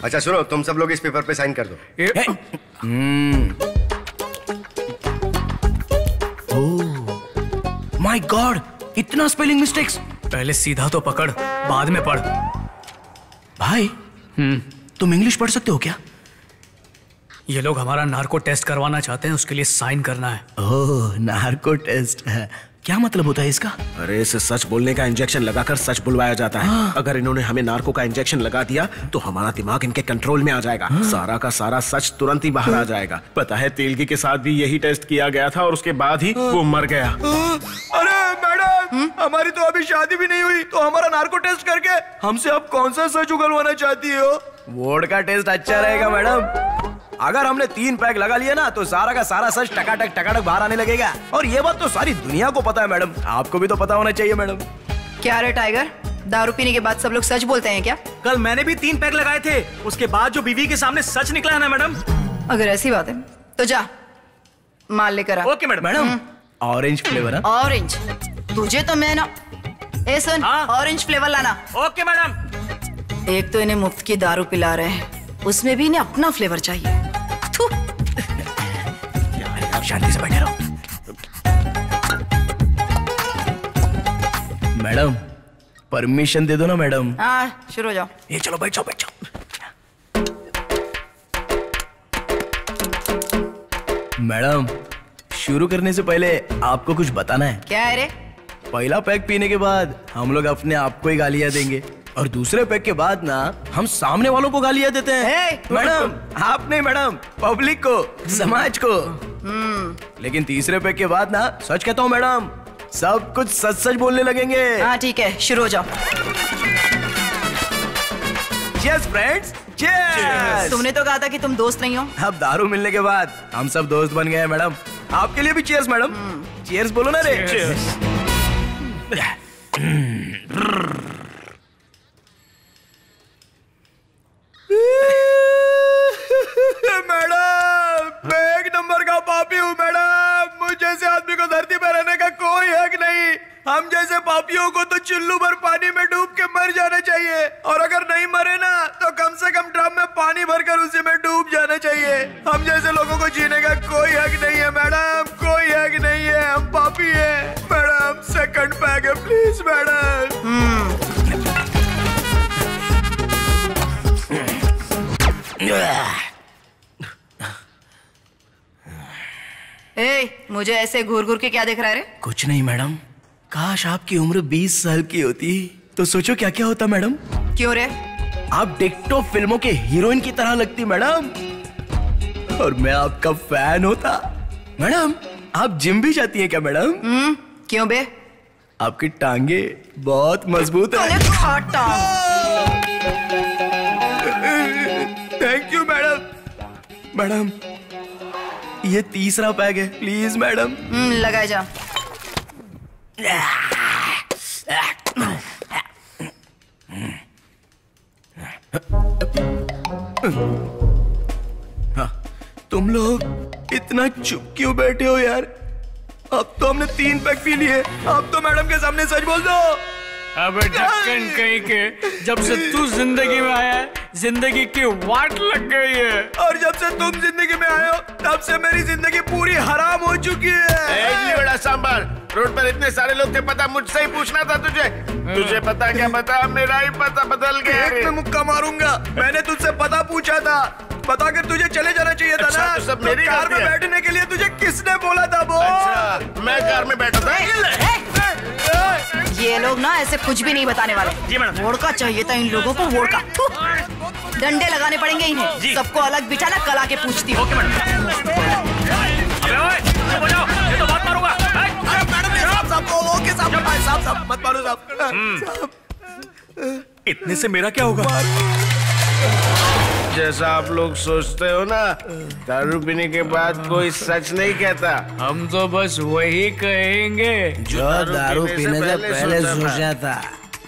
अच्छा सुनो, तुम सब लोग इस पेपर पे साइन कर दो। माय गॉड, इतना स्पेलिंग मिस्टेक्स। पहले सीधा तो पकड़, बाद में पढ़। भाई तुम इंग्लिश पढ़ सकते हो क्या? ये लोग हमारा नार्को टेस्ट करवाना चाहते हैं, उसके लिए साइन करना है। ओह, नार्को टेस्ट है, क्या मतलब होता है इसका? अरे इसे सच बोलने का इंजेक्शन लगाकर सच बुलवाया जाता है। अगर इन्होंने हमें नार्को का इंजेक्शन लगा दिया तो हमारा दिमाग इनके कंट्रोल में आ जाएगा। सारा का सारा सच तुरंत ही बाहर आ जाएगा। पता है तेलगी के साथ भी यही टेस्ट किया गया था और उसके बाद ही वो मर गया। अरे मैडम, हमारी तो अभी शादी भी नहीं हुई, तो हमारा नार्को टेस्ट करके हमसे आप कौन सा सच उगलवाना चाहती हो? वोट का टेस्ट अच्छा रहेगा मैडम। अगर हमने 3 पैक लगा लिए ना तो सारा का सारा सच टकाटक बाहर आने लगेगा। और ये बात तो सारी दुनिया को पता है मैडम, आपको भी तो पता होना चाहिए मैडम। क्या रे टाइगर, दारू पीने के बाद सब लोग सच बोलते हैं क्या? कल मैंने भी 3 पैक लगाए थे, उसके बाद जो बीवी के सामने सच निकला है ना मैडम। अगर ऐसी बात है तो जा माल लेकर आ। Okay madam. Madam orange flavour है। ऑरेंज? तुझे तो मैं ना, ए सुन, ऑरेंज फ्लेवर लाना। Okay madam. एक तो इन्हें मुफ्त की दारू पिला रहे हैं, उसमें भी इन्हें अपना फ्लेवर चाहिए। आप शांति से बैठे रहो। मैडम परमिशन दे दो ना मैडम। हाँ शुरू हो जाओ। ये चलो बैठ जाओ बैठ जाओ। मैडम शुरू करने से पहले आपको कुछ बताना है। क्या है रे? पहला पैक पीने के बाद हम लोग अपने आप को ही गालियां देंगे और दूसरे पैक के बाद ना हम सामने वालों को गालियां देते हैं। मैडम आप नहीं मैडम, पब्लिक को, समाज को। लेकिन तीसरे पैक के बाद ना सच कहता हूँ मैडम, सब कुछ सच सच बोलने लगेंगे। हाँ ठीक है, शुरू हो जाओ। Cheers friends, cheers. तुमने तो कहा था कि तुम दोस्त नहीं हो। अब दारू मिलने के बाद हम सब दोस्त बन गए हैं मैडम। आपके लिए भी चीयर्स मैडम। चीयर्स बोलो ना रे। मैडम मैं 1 नंबर का पापी हूँ मैडम। मुझ जैसे आदमी को धरती पर रहने का कोई हक नहीं। हम जैसे पापियों को तो चुल्लू भर पानी में डूब के मर जाना चाहिए, और अगर नहीं मरे ना तो कम से कम ड्रम में पानी भरकर उसी में डूब जाना चाहिए। हम जैसे लोगों को जीने का कोई हक नहीं है मैडम, कोई हक नहीं है। हम पापी हैं मैडम। सेकंड पैक है प्लीज मैडम। मुझे ऐसे घूर घूर के क्या देख रहा है रे? कुछ नहीं मैडम, काश आपकी उम्र 20 साल की होती तो सोचो क्या क्या होता मैडम। क्यों रे? आप डिक्टो फिल्मों के हीरोइन की तरह लगती मैडम, और मैं आपका फैन होता। मैडम आप जिम भी जाती हैं क्या मैडम? क्यों बे? आपकी टांगे बहुत मजबूत है। Thank you madam. मैडम ये तीसरा पैक है प्लीज मैडम। लगाए जा। तुम लोग इतना चुप क्यों बैठे हो यार? अब तो हमने 3 पैक पी लिए, अब तो मैडम के सामने सच बोल दो। अबे ढक्कन कहीं के, जब से तू जिंदगी में आया है जिंदगी की वाट लग गई है, और जब से तुम जिंदगी में आए हो तब से मेरी जिंदगी पूरी हराम हो चुकी है। बड़ा सांबर, रोड पर इतने सारे लोग थे, पता मुझसे ही पूछना था तुझे। तुझे पता क्या पता, मेरा ही पता बदल गया। एक में मुक्का मारूंगा। मैंने तुझसे पता पूछा था, पता कर तुझे चले जाना चाहिए था ना। तो सब मेरी कार में बैठने के लिए तुझे किसने बोला था? अच्छा, मैं कार में बैठा था। ये लोग ना ऐसे कुछ भी नहीं बताने वाले। जी मैडम। वोडका चाहिए था इन लोगों को, वोडका। डंडे लगाने पड़ेंगे इन्हें। सबको अलग बिठाना, कल आके पूछती हूँ। Okay madam. अबे ओए, चुप हो जाओ, ये तो बात मारूंगा। ओके साहब, मत मारो साहब। इतने से मेरा क्या होगा? जैसा आप लोग सोचते हो ना, दारू पीने के बाद कोई सच नहीं कहता। हम तो बस वही कहेंगे जो दारू पीने से पहले सोचा था।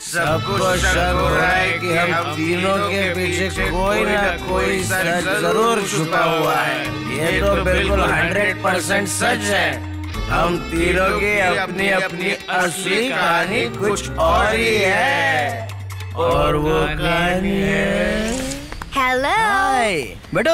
सबको शक हो रहा है कि हम तीनों के पीछे कोई ना कोई सच जरूर छुपा हुआ है। ये तो बिल्कुल 100% सच है। हम तीनों की अपनी अपनी असली कहानी कुछ और ही है, और वो कहानी है। हेलो। हाय बेटो,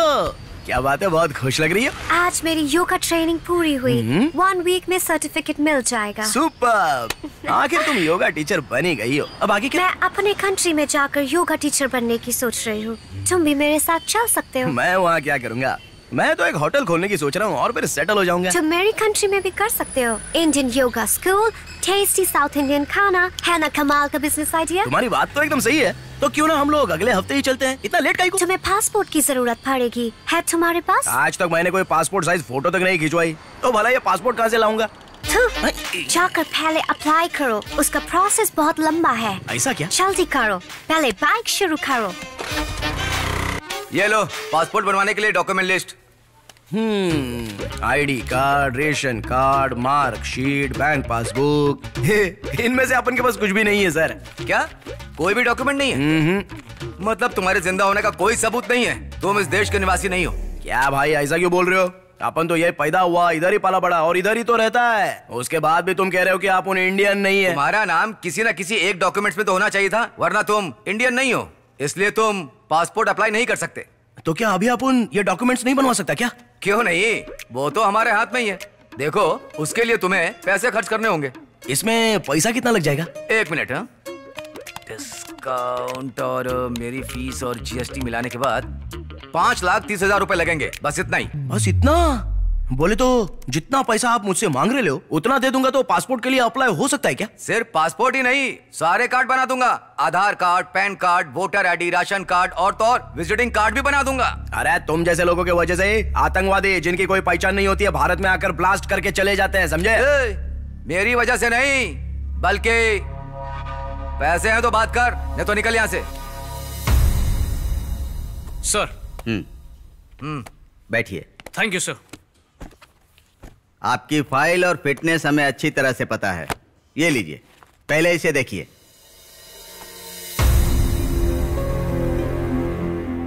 क्या बात है, बहुत खुश लग रही हो। आज मेरी योगा ट्रेनिंग पूरी हुई। 1 वीक में सर्टिफिकेट मिल जाएगा। सुपर, आखिर तुम योगा टीचर बनी गई हो। अब आगे क्या? मैं अपने कंट्री में जाकर योगा टीचर बनने की सोच रही हूँ। तुम भी मेरे साथ चल सकते हो। मैं वहाँ क्या करूँगा, मैं तो एक होटल खोलने की सोच रहा हूँ और फिर सेटल हो जाऊंगा। तुम मेरी कंट्री में भी कर सकते हो। Indian yoga school, tasty south Indian खाना, है ना कमाल का बिजनेस आइडिया। तुम्हारी बात तो एकदम सही है, तो क्यों ना हम लोग अगले हफ्ते ही चलते हैं। इतना लेट काहे को? तुम्हें पासपोर्ट की जरूरत पड़ेगी, है तुम्हारे पास? आज तक मैंने कोई पासपोर्ट साइज फोटो तक नहीं खिंचवाई, तो भला ये पासपोर्ट कहाँ से लाऊंगा? जाकर पहले अप्लाई करो, उसका प्रोसेस बहुत लंबा है। ऐसा क्या? जल्दी करो, पहले बाइक शुरू करो। ये लो पासपोर्ट बनवाने के लिए document list. ID card, ration card, marksheet, bank passbook, इनमें से अपन के पास कुछ भी नहीं है सर। क्या कोई भी डॉक्यूमेंट नहीं है? मतलब तुम्हारे जिंदा होने का कोई सबूत नहीं है? तुम इस देश के निवासी नहीं हो? क्या भाई ऐसा क्यों बोल रहे हो? अपन तो ये पैदा हुआ, इधर ही पाला बड़ा और इधर ही तो रहता है। उसके बाद भी तुम कह रहे हो कि आप उन इंडियन नहीं है। तुम्हारा नाम किसी न किसी एक डॉक्यूमेंट्स में तो होना चाहिए था, वरना तुम इंडियन नहीं हो, इसलिए तुम पासपोर्ट अप्लाई नहीं कर सकते। तो क्या अभी अपन ये डॉक्यूमेंट्स नहीं बनवा सकता क्या? क्यों नहीं, वो तो हमारे हाथ में ही है। देखो उसके लिए तुम्हें पैसे खर्च करने होंगे। इसमें पैसा कितना लग जाएगा? 1 मिनट। डिस्काउंट और मेरी फीस और जीएसटी मिलाने के बाद 5,30,000 रुपए लगेंगे, बस इतना ही। बस इतना? बोले तो जितना पैसा आप मुझसे मांग रहे हो उतना दे दूंगा तो पासपोर्ट के लिए अप्लाई हो सकता है क्या? सिर्फ पासपोर्ट ही नहीं, सारे कार्ड बना दूंगा। Aadhaar card, PAN card, voter ID, ration card और तो और विजिटिंग कार्ड भी बना दूंगा। अरे तुम जैसे लोगों की वजह से आतंकवादी जिनकी कोई पहचान नहीं होती है भारत में आकर ब्लास्ट करके चले जाते हैं, समझे? मेरी वजह से नहीं, बल्कि पैसे हैं तो बात कर, नहीं तो निकल यहाँ से। सर। बैठिए। Thank you sir. आपकी फाइल और फिटनेस हमें अच्छी तरह से पता है। ये लीजिए, पहले इसे देखिए।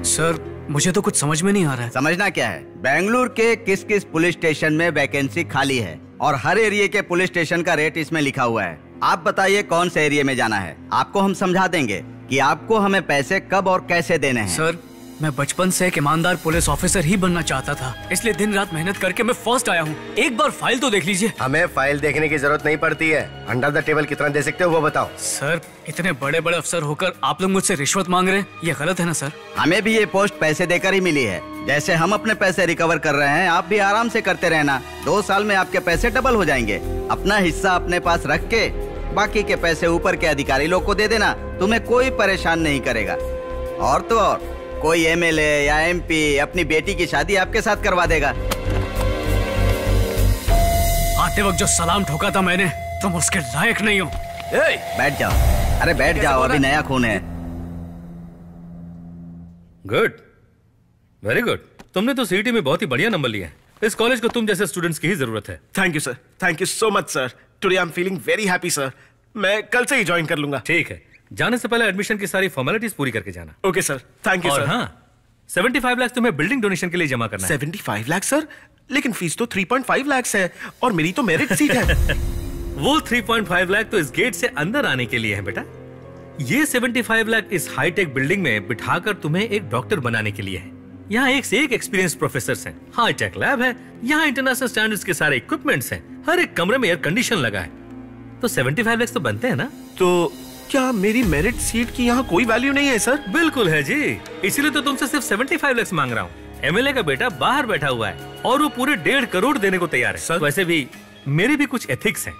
सर मुझे तो कुछ समझ में नहीं आ रहा है। समझना क्या है? बेंगलुरु के किस किस पुलिस स्टेशन में वैकेंसी खाली है और हर एरिया के पुलिस स्टेशन का रेट इसमें लिखा हुआ है। आप बताइए कौन से एरिया में जाना है, आपको हम समझा देंगे कि आपको हमें पैसे कब और कैसे देने हैं। सर मैं बचपन से एक ईमानदार पुलिस ऑफिसर ही बनना चाहता था, इसलिए दिन रात मेहनत करके मैं फर्स्ट आया हूँ। एक बार फाइल तो देख लीजिए। हमें फाइल देखने की जरूरत नहीं पड़ती है, अंडर द टेबल कितना दे सकते हो वो बताओ। सर इतने बड़े बड़े अफसर होकर आप लोग मुझसे रिश्वत मांग रहे हैं, ये गलत है ना सर? हमें भी ये पोस्ट पैसे देकर ही मिली है। जैसे हम अपने पैसे रिकवर कर रहे हैं, आप भी आराम से करते रहना। 2 साल में आपके पैसे डबल हो जाएंगे। अपना हिस्सा अपने पास रख के बाकी के पैसे ऊपर के अधिकारी लोग को दे देना, तुम्हें कोई परेशान नहीं करेगा। और तो और कोई एमएलए या एमपी अपनी बेटी की शादी आपके साथ करवा देगा। आते वक्त जो सलाम ठोका था मैंने, तुम उसके लायक नहीं हो। बैठ जाओ, अरे बैठ जाओ, अभी नया खून है। Good, very good. तुमने तो सीईटी में बहुत ही बढ़िया नंबर लिया है। इस कॉलेज को तुम जैसे स्टूडेंट्स की ही जरूरत है। Thank you sir, thank you so much sir. Today I am feeling very happy sir. मैं कल से ही ज्वाइन कर लूंगा। ठीक है, जाने से पहले एडमिशन की सारी फॉर्मेलिटीज पूरी करके जाना। Okay sir, thank you sir. हाँ, 75 लाख तुम्हें बिल्डिंग डोनेशन के लिए जमा करना है। 75 लाख सर? लेकिन फीस तो 3.5 लाख है और मेरी तो मेरिट सीट है। वो 3.5 लाख तो इस गेट से अंदर आने के लिए है बेटा। ये 75 लाख इस हाईटेक बिल्डिंग में बिठाकर तुम्हें एक डॉक्टर बनाने के लिए है। यहाँ एक से एक एक्सपीरियंस प्रोफेसर हैं, हाईटेक लैब है, यहाँ इंटरनेशनल स्टैंडर्ड्स के सारे इक्विपमेंट्स हैं, हर एक कमरे में एयर कंडीशन लगा है। तो 75 लाख तो बनते हैं ना? तो क्या मेरी मेरिट सीट की यहाँ कोई वैल्यू नहीं है सर? बिल्कुल है जी, इसीलिए तो तुमसे सिर्फ 75 लाख मांग रहा हूँ। एमएलए का बेटा बाहर बैठा हुआ है और वो पूरे 1.5 करोड़ देने को तैयार है। वैसे भी मेरे भी कुछ एथिक्स हैं।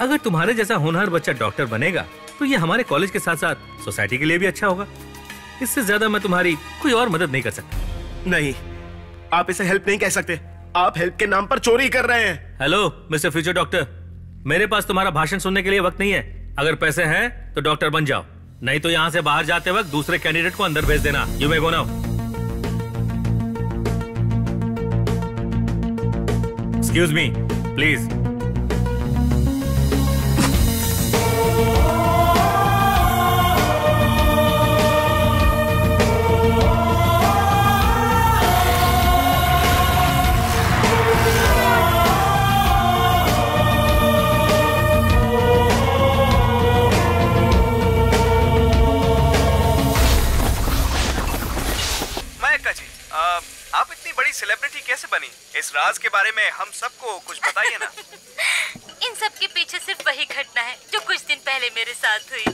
अगर तुम्हारे जैसा होनहार बच्चा डॉक्टर बनेगा तो ये हमारे कॉलेज के साथ साथ सोसाइटी के लिए भी अच्छा होगा। इससे ज्यादा मैं तुम्हारी कोई और मदद नहीं कर सकता। नहीं, आप इसे हेल्प नहीं कह सकते। आप हेल्प के नाम पर चोरी कर रहे हैं। हेलो मिस्टर फ्यूचर डॉक्टर, मेरे पास तुम्हारा भाषण सुनने के लिए वक्त नहीं है। अगर पैसे हैं तो डॉक्टर बन जाओ, नहीं तो यहाँ से बाहर जाते वक्त दूसरे कैंडिडेट को अंदर भेज देना। You may go now. Excuse me please. बड़ी सेलिब्रिटी कैसे बनी? इस राज के बारे में हम सबको कुछ बताइए ना। इन सब के पीछे सिर्फ वही घटना है जो कुछ दिन पहले मेरे साथ हुई।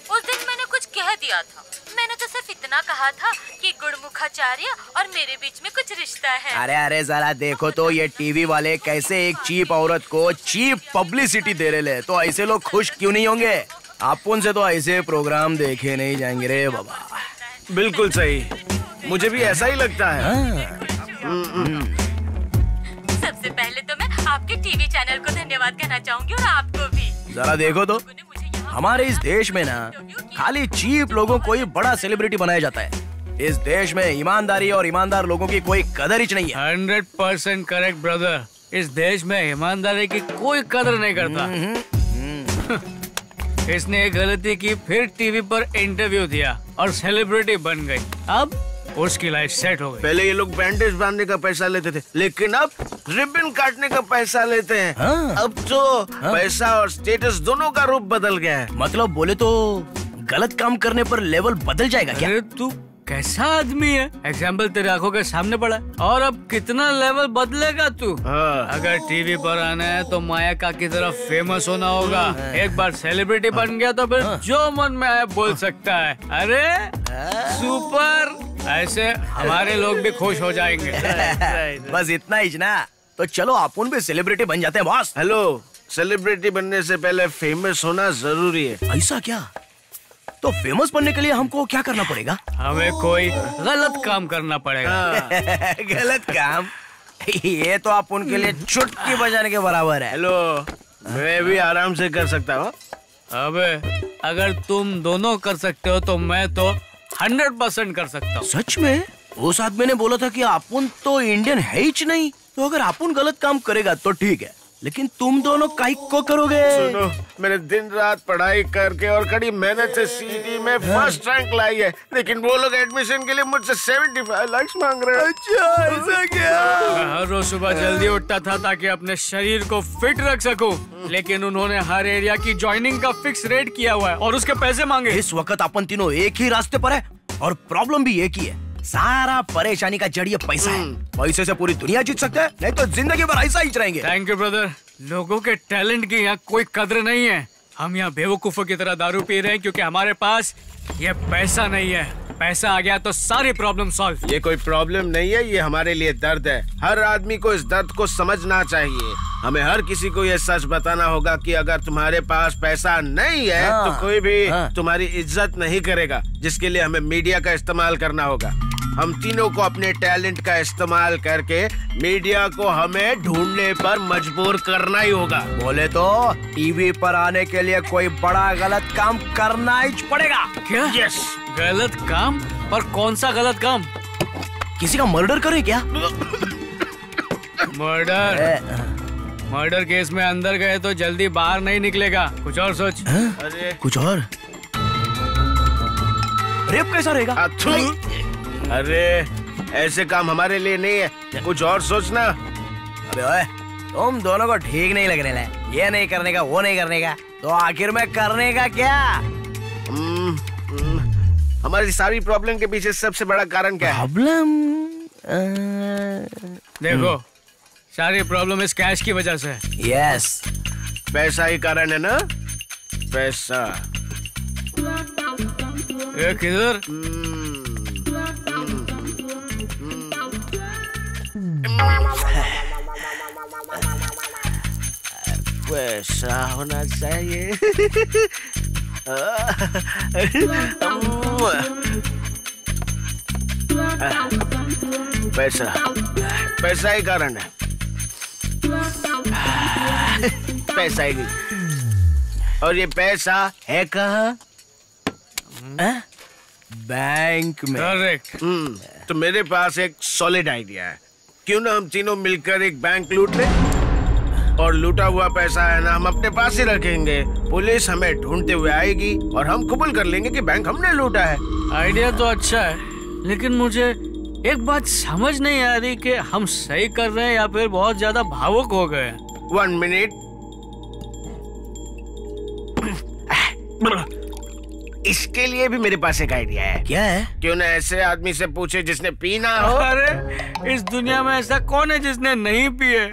उस दिन मैंने कुछ कह दिया था। मैंने तो सिर्फ इतना कहा था कि गुणमुखाचार्य और मेरे बीच में कुछ रिश्ता है। अरे अरे जरा देखो तो ये टीवी वाले कैसे एक चीप औरत को चीप पब्लिसिटी दे रहे। तो ऐसे लोग खुश क्यों नहीं होंगे? अपन से तो ऐसे प्रोग्राम देखे नहीं जाएंगे रे बाबा। बिल्कुल सही, मुझे भी ऐसा ही लगता है। सबसे पहले तो मैं आपके टीवी चैनल को धन्यवाद कहना चाहूंगी और आपको भी। जरा देखो तो हमारे इस देश में ना खाली चीप लोगों को ही बड़ा सेलिब्रिटी बनाया जाता है। इस देश में ईमानदारी और ईमानदार लोगों की कोई कदर ही नहीं है। 100% करेक्ट ब्रदर। इस देश में ईमानदारी की कोई कदर नहीं करता। इसने एक गलती की, फिर टीवी पर इंटरव्यू दिया और सेलिब्रिटी बन गई। अब उसकी लाइफ सेट हो गई। पहले ये लोग बैंडेज बांधने का पैसा लेते थे, लेकिन अब रिबन काटने का पैसा लेते हैं। अब तो पैसा और स्टेटस दोनों का रूप बदल गया है। मतलब बोले तो गलत काम करने पर लेवल बदल जाएगा क्या? अरे तू कैसा आदमी है? एग्जाम्पल तेरे आंखों के सामने पड़ा है। और अब कितना लेवल बदलेगा तू? अगर टीवी पर आना है तो माया की तरह फेमस होना होगा। एक बार सेलिब्रिटी बन गया तो फिर जो मन में आए बोल सकता है। अरे सुपर! ऐसे हमारे लोग भी खुश हो जाएंगे। बस इतना ही ना, तो चलो अपन भी सेलिब्रिटी बन जाते हैं बॉस। हेलो, सेलिब्रिटी बनने से पहले फेमस होना जरूरी है। ऐसा क्या? तो फेमस बनने के लिए हमको क्या करना पड़ेगा? हमें कोई गलत काम करना पड़ेगा। गलत काम? ये तो आप उनके लिए चुटकी बजाने के बराबर है। हेलो, मैं भी आराम से कर सकता हूँ। अबे अगर तुम दोनों कर सकते हो तो मैं तो 100% कर सकता हूँ। सच में? उस आदमी ने बोला था कि अपन तो इंडियन है ही नहीं। तो अगर अपन गलत काम करेगा तो ठीक है, लेकिन तुम दोनों काहे को करोगे? सुनो, मैंने दिन रात पढ़ाई करके और कड़ी मेहनत से सीडी में फर्स्ट रैंक लाई है, लेकिन वो लोग एडमिशन के लिए मुझसे 75 लाख मांग रहे हैं। अच्छा, ऐसा क्या? मैं हर रोज सुबह जल्दी उठता था ताकि अपने शरीर को फिट रख सकूं, लेकिन उन्होंने हर एरिया की ज्वाइनिंग का फिक्स रेट किया हुआ है और उसके पैसे मांगे। इस वक्त अपन तीनों एक ही रास्ते पर है और प्रॉब्लम भी एक ही है। सारा परेशानी का जड़ ये पैसा है। पैसे से पूरी दुनिया जीत सकते हैं, नहीं तो जिंदगी भर ऐसा ही रहेंगे। Thank you brother. लोगों के टैलेंट की यहाँ कोई कदर नहीं है। हम यहाँ बेवकूफों की तरह दारू पी रहे हैं क्योंकि हमारे पास ये पैसा नहीं है। पैसा आ गया तो सारी प्रॉब्लम सॉल्व। ये कोई प्रॉब्लम नहीं है, ये हमारे लिए दर्द है। हर आदमी को इस दर्द को समझना चाहिए। हमें हर किसी को ये सच बताना होगा कि अगर तुम्हारे पास पैसा नहीं है तो कोई भी तुम्हारी इज्जत नहीं करेगा, जिसके लिए हमें मीडिया का इस्तेमाल करना होगा। हम तीनों को अपने टैलेंट का इस्तेमाल करके मीडिया को हमें ढूंढने पर मजबूर करना ही होगा। बोले तो टीवी पर आने के लिए कोई बड़ा गलत काम करना ही पड़ेगा। क्या? यस। गलत काम? पर कौन सा गलत काम? किसी का मर्डर करे क्या? मर्डर केस में अंदर गए तो जल्दी बाहर नहीं निकलेगा। कुछ और सोच। अरे कुछ और? रेप कैसा रहेगा? अरे ऐसे काम हमारे लिए नहीं है, कुछ और सोचना। अबे ओए, तुम दोनों को ठीक नहीं लग रहा है। ये नहीं करने का, वो नहीं करने का, तो आखिर में करने का क्या? हमारी सारी प्रॉब्लम के पीछे सबसे बड़ा कारण क्या है? प्रॉब्लम? देखो, सारी प्रॉब्लम इस कैश की वजह से। यस, पैसा ही कारण है ना? पैसा। ये किधर? पैसा होना चाहिए। पैसा, पैसा ही कारण है। पैसा ही। और ये पैसा है कहाँ? बैंक में। करेक्ट। तो मेरे पास एक सॉलिड आइडिया है। क्यों ना हम तीनों मिलकर एक बैंक लूट लें, और लूटा हुआ पैसा है ना हम अपने पास ही रखेंगे। पुलिस हमें ढूंढते हुए आएगी और हम कबूल कर लेंगे कि बैंक हमने लूटा है। आइडिया तो अच्छा है, लेकिन मुझे एक बात समझ नहीं आ रही कि हम सही कर रहे हैं या फिर बहुत ज्यादा भावुक हो गए। 1 मिनट। इसके लिए भी मेरे पास एक आइडिया है। क्या है? क्यों ना ऐसे आदमी से पूछे जिसने पीना हो। अरे इस दुनिया में ऐसा कौन है जिसने नहीं पिए?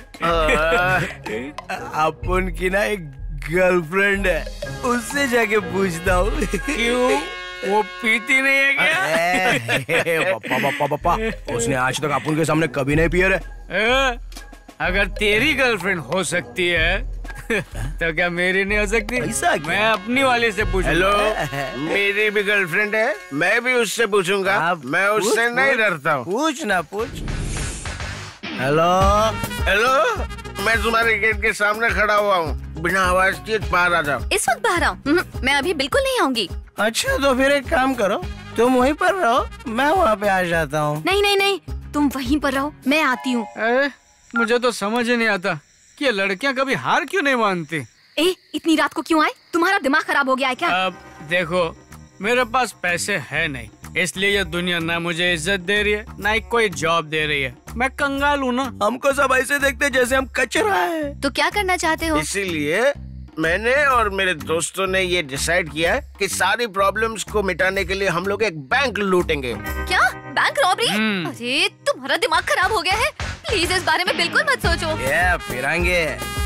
अपन की ना एक गर्लफ्रेंड है, उससे जाके पूछता हूँ। क्यों, वो पीती नहीं है क्या? पापा उसने आज तक अपन के सामने कभी नहीं पिया रे। अगर तेरी गर्लफ्रेंड हो सकती है तो क्या मेरी नहीं हो सकती? ऐसा क्या? मैं अपनी वाली से पूछूंगा। हेलो, मेरी भी गर्लफ्रेंड है, मैं भी उससे पूछूंगा। मैं उससे नहीं डरता हूँ। पूछ ना पूछ। हेलो हेलो, मैं तुम्हारे गेट के सामने खड़ा हुआ हूँ, बिना आवाज किए बाहर आ जाओ। इस वक्त बाहर आऊँ? मैं अभी बिल्कुल नहीं आऊंगी। अच्छा तो फिर एक काम करो, तुम वहीं पर रहो, मैं वहाँ पे आ जाता हूँ। नहीं नहीं नहीं, तुम वहीं पर रहो, मैं आती हूँ। मुझे तो समझ ही नहीं आता कि ये लड़कियां कभी हार क्यों नहीं मानती। इतनी रात को क्यों आए? तुम्हारा दिमाग खराब हो गया है क्या? अब देखो, मेरे पास पैसे है नहीं, इसलिए ये दुनिया ना मुझे इज्जत दे रही है ना ही कोई जॉब दे रही है। मैं कंगाल हूँ ना। हमको सब ऐसे देखते जैसे हम कचरा है। तो क्या करना चाहते हो? इसीलिए मैंने और मेरे दोस्तों ने ये डिसाइड किया है कि सारी प्रॉब्लम्स को मिटाने के लिए हम लोग एक बैंक लूटेंगे। क्या? Bank robbery? अरे तुम्हारा दिमाग खराब हो गया है, प्लीज इस बारे में बिल्कुल मत सोचो। ये फिरंगे,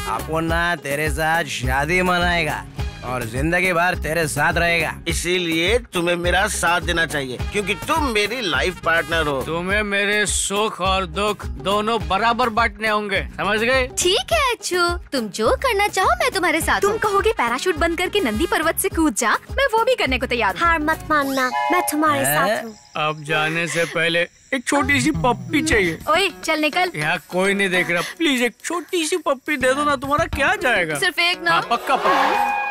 अपन ना तेरे साथ शादी मनाएगा और जिंदगी भर तेरे साथ रहेगा। इसीलिए तुम्हें मेरा साथ देना चाहिए, क्योंकि तुम मेरी लाइफ पार्टनर हो। तुम्हें मेरे सुख और दुख दोनों बराबर बांटने होंगे, समझ गए? ठीक है अच्छू, तुम जो करना चाहो मैं तुम्हारे साथ। तुम कहोगे पैराशूट बंद करके नंदी पर्वत से कूद जा, मैं वो भी करने को तैयार हूँ। हार मत मानना, मैं तुम्हारे साथ हूँ। अब जाने से पहले एक छोटी सी पप्पी चाहिए। ओए चल निकल। यहाँ कोई नहीं देख रहा, प्लीज एक छोटी सी पप्पी दे दो ना, तुम्हारा क्या जाएगा? सिर्फ एक ना। हाँ, पक्का पक्का।